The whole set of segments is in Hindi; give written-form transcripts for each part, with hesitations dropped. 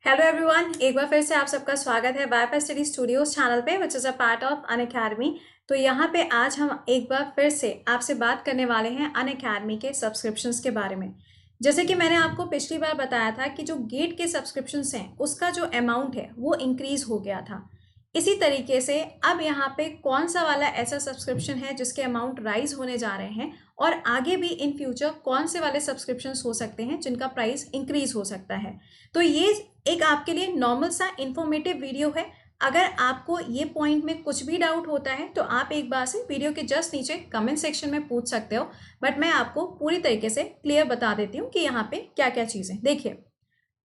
हेलो एवरीवन, एक बार फिर से आप सबका स्वागत है वाईफाई स्टडी स्टूडियोज चैनल पे which is a part of Unacademy. तो यहाँ पे आज हम एक बार फिर से आपसे बात करने वाले हैं अनअकैडमी के सब्सक्रिप्शंस के बारे में। जैसे कि मैंने आपको पिछली बार बताया था कि जो गेट के सब्सक्रिप्शंस हैं उसका जो अमाउंट है वो इंक्रीज हो गया था। इसी तरीके से अब यहाँ पे कौन सा वाला ऐसा सब्सक्रिप्शन है जिसके अमाउंट राइज होने जा रहे हैं और आगे भी इन फ्यूचर कौन से वाले सब्सक्रिप्शंस हो सकते हैं जिनका प्राइस इंक्रीज हो सकता है। तो ये एक आपके लिए नॉर्मल सा इंफॉर्मेटिव वीडियो है। अगर आपको ये पॉइंट में कुछ भी डाउट होता है तो आप एक बार से वीडियो के जस्ट नीचे कमेंट सेक्शन में पूछ सकते हो, बट मैं आपको पूरी तरीके से क्लियर बता देती हूँ कि यहाँ पे क्या क्या चीज़ें। देखिए,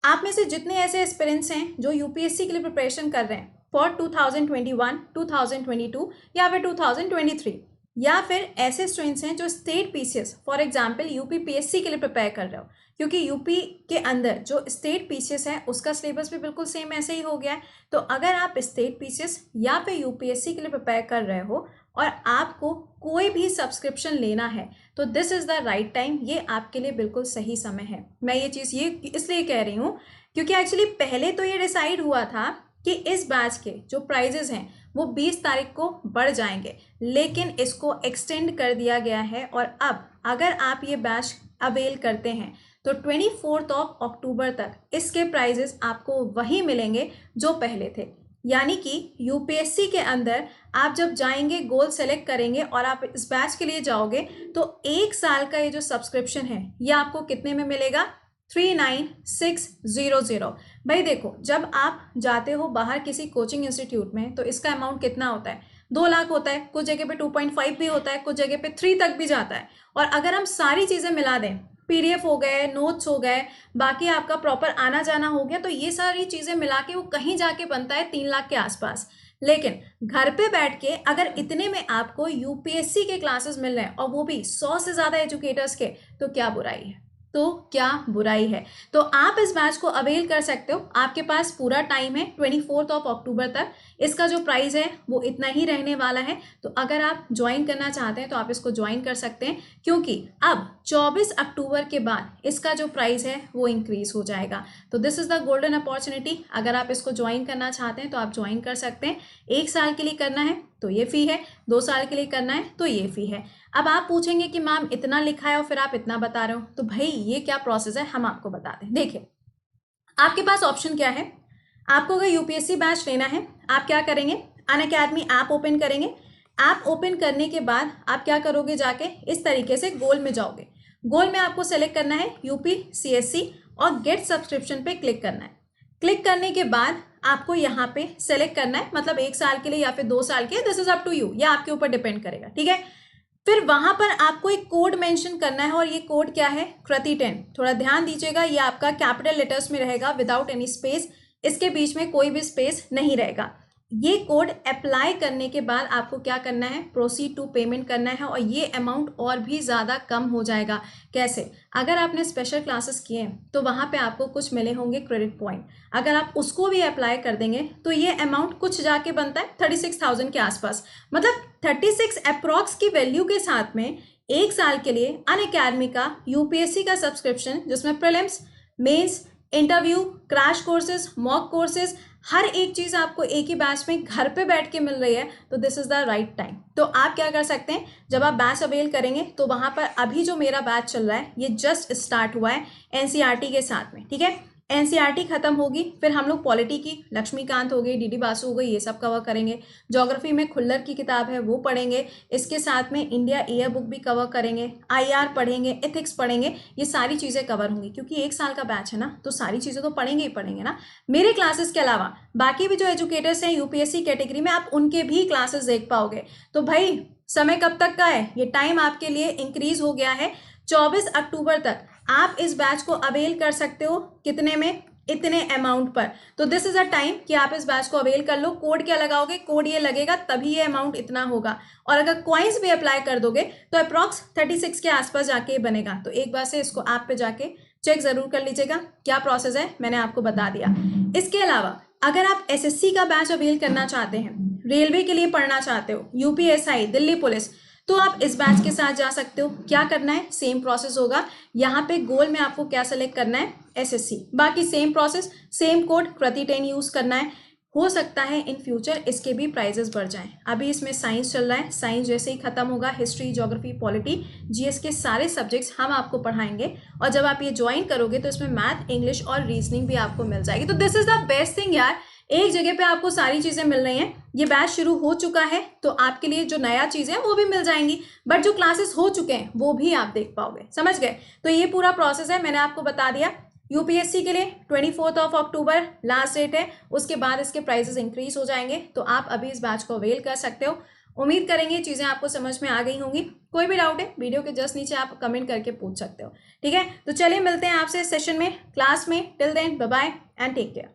आप में से जितने ऐसे एस्पिरेंट्स हैं जो यूपीएससी के लिए प्रिपरेशन कर रहे हैं फॉर 2021, 2022 या फिर 2023, या फिर ऐसे स्टूडेंट्स हैं जो state PCS for example UP PSC के लिए प्रिपेयर कर रहे हो, क्योंकि यूपी के अंदर जो स्टेट पीसीएस है उसका सिलेबस भी बिल्कुल सेम ऐसे ही हो गया है। तो अगर आप स्टेट पीसीएस या फिर यूपीएससी के लिए प्रिपेयर कर रहे हो और आपको कोई भी सब्सक्रिप्शन लेना है तो this is the right time. ये आपके लिए बिल्कुल सही समय है। मैं ये चीज़ ये इसलिए कह रही हूँ क्योंकि एक्चुअली पहले तो ये डिसाइड हुआ था कि इस बैच के जो प्राइजेस हैं वो 20 तारीख को बढ़ जाएंगे, लेकिन इसको एक्सटेंड कर दिया गया है और अब अगर आप ये बैच अवेल करते हैं तो 24 अक्टूबर तक इसके प्राइजेस आपको वही मिलेंगे जो पहले थे। यानी कि यूपीएससी के अंदर आप जब जाएंगे, गोल सेलेक्ट करेंगे और आप इस बैच के लिए जाओगे तो एक साल का ये जो सब्सक्रिप्शन है ये आपको कितने में मिलेगा? 39600। भाई देखो, जब आप जाते हो बाहर किसी कोचिंग इंस्टीट्यूट में तो इसका अमाउंट कितना होता है? 2 लाख होता है, कुछ जगह पे 2.5 भी होता है, कुछ जगह पे 3 तक भी जाता है। और अगर हम सारी चीज़ें मिला दें, पीडीएफ हो गए, नोट्स हो गए, बाकी आपका प्रॉपर आना जाना हो गया, तो ये सारी चीज़ें मिला के वो कहीं जाके बनता है 3 लाख के आसपास। लेकिन घर पे बैठ के अगर इतने में आपको यूपीएससी के क्लासेस मिल रहे हैं और वो भी 100 से ज़्यादा एजुकेटर्स के, तो क्या बुराई है? तो क्या बुराई है? तो आप इस बैच को अवेल कर सकते हो। आपके पास पूरा टाइम है 24 अक्टूबर तक। इसका जो प्राइस है वो इतना ही रहने वाला है। तो अगर आप ज्वाइन करना चाहते हैं तो आप इसको ज्वाइन कर सकते हैं, क्योंकि अब 24 अक्टूबर के बाद इसका जो प्राइस है वो इंक्रीज हो जाएगा। तो this is the golden opportunity. अगर आप इसको ज्वाइन करना चाहते हैं तो आप ज्वाइन कर सकते हैं। 1 साल के लिए करना है तो ये फ़ी है, 2 साल के लिए करना है तो ये फ़ी है। अब आप पूछेंगे कि मैम इतना लिखा है और फिर आप इतना बता रहे हो, तो भाई ये क्या प्रोसेस है, हम आपको बता दें। देखिए, आपके पास ऑप्शन क्या है। आपको अगर यूपीएससी बैच लेना है, आप क्या करेंगे? अनअकैडमी ऐप ओपन करेंगे। ऐप ओपन करने के बाद आप क्या करोगे? जाके इस तरीके से गोल में जाओगे। गोल में आपको सेलेक्ट करना है यूपी सीएससी और गेट सब्सक्रिप्शन पे क्लिक करना है। क्लिक करने के बाद आपको यहाँ पे सेलेक्ट करना है, मतलब 1 साल के लिए या फिर 2 साल के, this is up to you, या आपके ऊपर डिपेंड करेगा, ठीक है। फिर वहां पर आपको एक कोड मेंशन करना है और ये कोड क्या है? कृति10। थोड़ा ध्यान दीजिएगा, ये आपका कैपिटल लेटर्स में रहेगा विदाउट एनी स्पेस, इसके बीच में कोई भी स्पेस नहीं रहेगा। ये कोड अप्लाई करने के बाद आपको क्या करना है? प्रोसीड टू पेमेंट करना है और ये अमाउंट और भी ज़्यादा कम हो जाएगा। कैसे? अगर आपने स्पेशल क्लासेस किए हैं तो वहाँ पे आपको कुछ मिले होंगे क्रेडिट पॉइंट, अगर आप उसको भी अप्लाई कर देंगे तो ये अमाउंट कुछ जाके बनता है 36,000 के आसपास। मतलब 36 अप्रॉक्स की वैल्यू के साथ में 1 साल के लिए अनअकैडमी का यूपीएससी का सब्सक्रिप्शन, जिसमें prelims, mains, interview, crash courses, mock courses, हर एक चीज़ आपको एक ही बैच में घर पे बैठ के मिल रही है, तो this is the right time. तो आप क्या कर सकते हैं, जब आप बैच अवेल करेंगे तो वहाँ पर अभी जो मेरा बैच चल रहा है ये जस्ट स्टार्ट हुआ है एनसीईआरटी के साथ में, ठीक है। एनसीईआरटी खत्म होगी, फिर हम लोग पॉलिटी की लक्ष्मीकांत हो गई, डीडी बासु हो गई, ये सब कवर करेंगे। ज्योग्राफी में खुल्लर की किताब है वो पढ़ेंगे, इसके साथ में इंडिया ईयर बुक भी कवर करेंगे, आईआर पढ़ेंगे, एथिक्स पढ़ेंगे, ये सारी चीज़ें कवर होंगी। क्योंकि 1 साल का बैच है ना, तो सारी चीज़ें तो पढ़ेंगे ही पढ़ेंगे ना। मेरे क्लासेस के अलावा बाकी भी जो एजुकेटर्स हैं यूपीएससी कैटेगरी में, आप उनके भी क्लासेस देख पाओगे। तो भाई समय कब तक का है? ये टाइम आपके लिए इंक्रीज हो गया है 24 अक्टूबर तक। आप इस बैच को अवेल कर सकते हो कितने में? इतने अमाउंट पर। तो दिस इज अ टाइम कि आप इस बैच को अवेल कर लो। कोड क्या लगाओगे? कोड ये लगेगा तभी ये अमाउंट इतना होगा। और अगर कॉइन्स भी अप्लाई कर दोगे तो अप्रॉक्स 36 के आसपास जाके बनेगा। तो एक बार से इसको ऐप पे जाके चेक जरूर कर लीजिएगा क्या प्रोसेस है, मैंने आपको बता दिया। इसके अलावा अगर आप एसएससी का बैच अवेल करना चाहते हैं, रेलवे के लिए पढ़ना चाहते हो, यूपीएसआई, दिल्ली पुलिस, तो आप इस बैच के साथ जा सकते हो। क्या करना है, सेम प्रोसेस होगा। यहाँ पे गोल में आपको क्या सेलेक्ट करना है, एसएससी। बाकी सेम प्रोसेस, सेम कोड प्रति 10 यूज करना है। हो सकता है इन फ्यूचर इसके भी प्राइजेस बढ़ जाएं। अभी इसमें साइंस चल रहा है, साइंस जैसे ही खत्म होगा हिस्ट्री, ज्योग्राफी, पॉलिटी, जीएस के सारे सब्जेक्ट्स हम आपको पढ़ाएंगे। और जब आप ये ज्वाइन करोगे तो इसमें मैथ, इंग्लिश और रीजनिंग भी आपको मिल जाएगी। तो this is the best thing यार, एक जगह पे आपको सारी चीजें मिल रही हैं। ये बैच शुरू हो चुका है तो आपके लिए जो नया चीजें हैं वो भी मिल जाएंगी, बट जो क्लासेस हो चुके हैं वो भी आप देख पाओगे। समझ गए? तो ये पूरा प्रोसेस है, मैंने आपको बता दिया। यूपीएससी के लिए 24 अक्टूबर लास्ट डेट है, उसके बाद इसके प्राइसेस इंक्रीज हो जाएंगे। तो आप अभी इस बैच को अवेल कर सकते हो। उम्मीद करेंगे चीजें आपको समझ में आ गई होंगी। कोई भी डाउट है वीडियो के जस्ट नीचे आप कमेंट करके पूछ सकते हो। ठीक है, तो चलिए मिलते हैं आपसे सेशन में, क्लास में। Till then bye bye and take care.